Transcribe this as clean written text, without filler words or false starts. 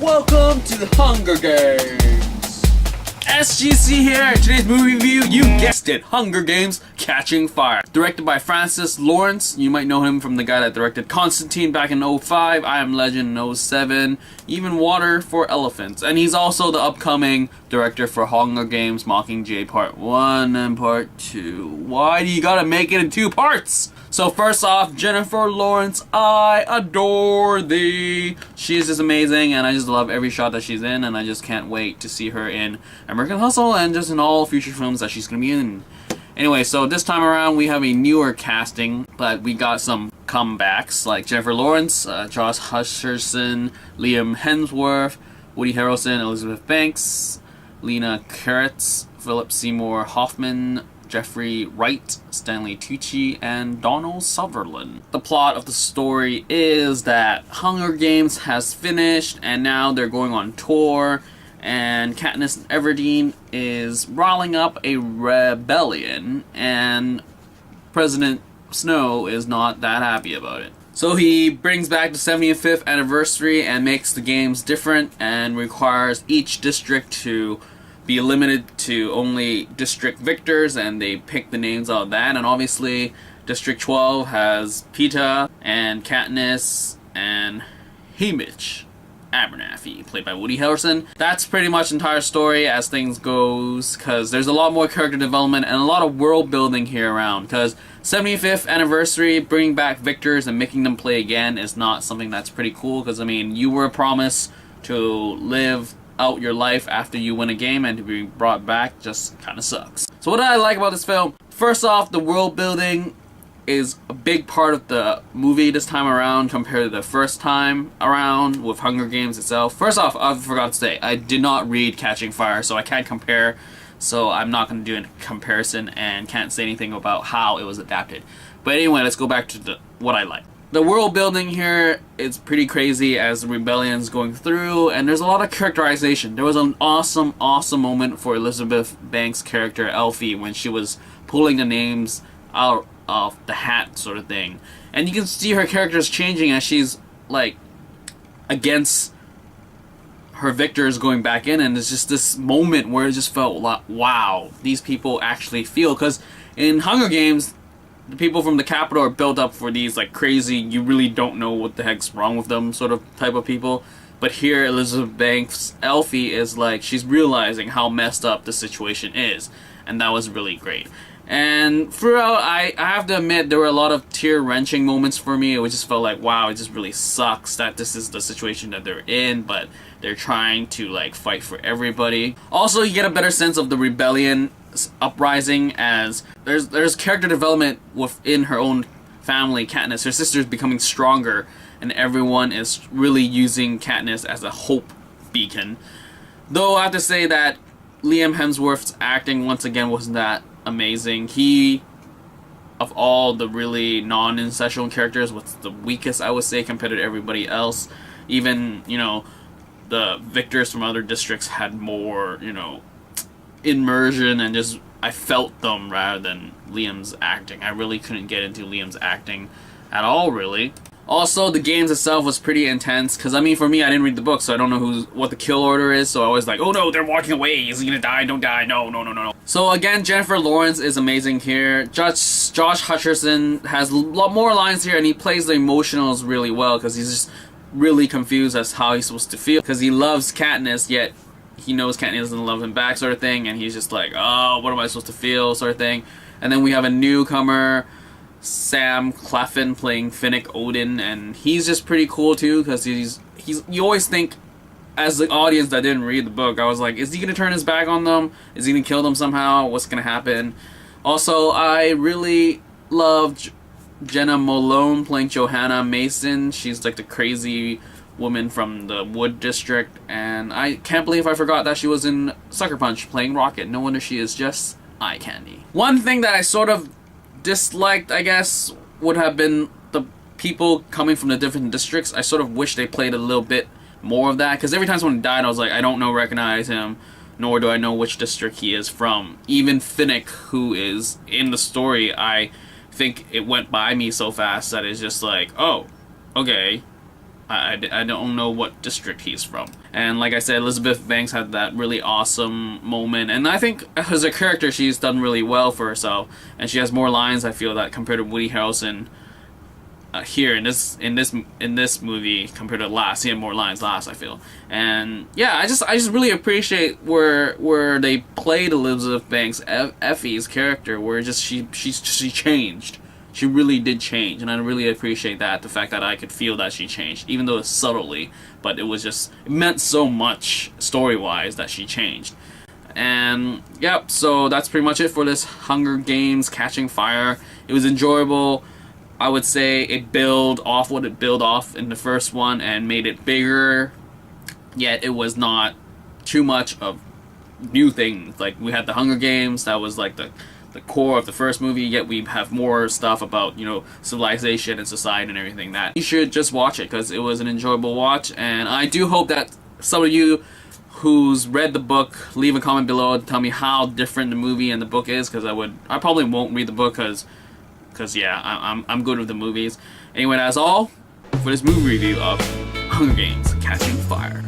Welcome to the Hunger Games! SGC here. Today's movie review, you guessed it, Hunger Games Catching Fire. Directed by Francis Lawrence. You might know him from the guy that directed Constantine back in 05, I Am Legend in 07, even Water for Elephants. And he's also the upcoming director for Hunger Games Mockingjay Part 1 and Part 2. Why do you gotta make it in 2 parts? So first off, Jennifer Lawrence, I adore thee. She's just amazing, and I just love every shot that she's in, and I just can't wait to see her in American Hustle and just in all future films that she's gonna be in. Anyway, so this time around we have a newer casting, but we got some comebacks like Jennifer Lawrence, Josh Hutcherson, Liam Hemsworth, Woody Harrelson, Elizabeth Banks, Lena Kravitz, Philip Seymour Hoffman, Jeffrey Wright, Stanley Tucci, and Donald Sutherland. The plot of the story is that Hunger Games has finished and now they're going on tour, and Katniss Everdeen is riling up a rebellion, and President Snow is not that happy about it. So he brings back the 75th anniversary and makes the games different and requires each district to be limited to only district victors, and they pick the names out of that. And obviously District 12 has Peeta and Katniss and Hamish Abernathy, played by Woody Harrelson. That's pretty much the entire story as things goes, because there's a lot more character development and a lot of world building here around, because 75th anniversary, bringing back victors and making them play again is not something that's pretty cool, because I mean, you were promised to live out your life after you win a game, and to be brought back just kind of sucks. So what I like about this film, first off, the world building is a big part of the movie this time around compared to the first time around with Hunger Games itself. First off, I forgot to say, I did not read Catching Fire, so I can't compare, so I'm not going to do a comparison and can't say anything about how it was adapted. But anyway, let's go back to what I like. The world building here is pretty crazy as the rebellion's going through, and there's a lot of characterization. There was an awesome moment for Elizabeth Banks' character Elfie when she was pulling the names out of the hat sort of thing. And you can see her character's changing as she's like against her victors going back in, and it's just this moment where it just felt like, wow, these people actually feel, because in Hunger Games the people from the Capitol are built up for these like crazy, you really don't know what the heck's wrong with them sort of type of people. But here Elizabeth Banks' Elfie is like, she's realizing how messed up the situation is, and that was really great. And throughout, I have to admit, there were a lot of tear-wrenching moments for me. It just felt like, wow, it just really sucks that this is the situation that they're in, but they're trying to like fight for everybody. Also, you get a better sense of the rebellion uprising, as there's character development within her own family. Katniss, her sister's becoming stronger, and everyone is really using Katniss as a hope beacon. Though I have to say that Liam Hemsworth's acting once again wasn't that amazing. He, of all the really non-incestual characters, was the weakest, I would say, compared to everybody else. Even, you know, the victors from other districts had more, you know, immersion, and just I felt them rather than Liam's acting. I really couldn't get into Liam's acting at all, really. Also, the games itself was pretty intense, because I mean, for me, I didn't read the book, so I don't know what the kill order is, so I was like, oh no, they're walking away, is he gonna die? Don't die, no. So again, Jennifer Lawrence is amazing here. Josh Hutcherson has a lot more lines here, and he plays the emotionals really well, because he's just really confused as how he's supposed to feel, because he loves Katniss, yet he knows Katniss doesn't love him back sort of thing, and he's just like, oh, what am I supposed to feel sort of thing. And then we have a newcomer, Sam Claflin, playing Finnick Odin, and he's just pretty cool too, because he's you always think, as the audience that didn't read the book, I was like, is he gonna turn his back on them? Is he gonna kill them somehow? What's gonna happen? Also, I really loved Jenna Malone playing Johanna Mason. She's like the crazy woman from the Wood District, and I can't believe I forgot that she was in Sucker Punch playing Rocket. No wonder she is just eye candy. One thing that I sort of disliked, I guess, would have been the people coming from the different districts. I sort of wish they played a little bit more of that, because every time someone died I was like, I don't recognize him, nor do I know which district he is from. Even Finnick, who is in the story, I think it went by me so fast that it's just like, oh, okay, I don't know what district he's from. And like I said, Elizabeth Banks had that really awesome moment, and I think as a character she's done really well for herself, and she has more lines, I feel, that compared to Woody Harrelson here in this movie compared to last. He had more lines last, I feel. And yeah, I just really appreciate where they played Elizabeth Banks, Effie's character, where just she changed. She really did change, and I really appreciate that, the fact that I could feel that she changed, even though it's subtly, but it meant so much story-wise that she changed. And yep, so that's pretty much it for this Hunger Games Catching Fire. It was enjoyable. I would say it built off what it built off in the first one and made it bigger, yet it was not too much of new things. Like, we had the Hunger Games, that was like the core of the first movie, yet we have more stuff about, you know, civilization and society and everything. That you should just watch it, because it was an enjoyable watch. And I do hope that some of you who's read the book leave a comment below and tell me how different the movie and the book is, because I probably won't read the book, because yeah, I'm good with the movies. Anyway, that's all for this movie review of Hunger Games Catching Fire.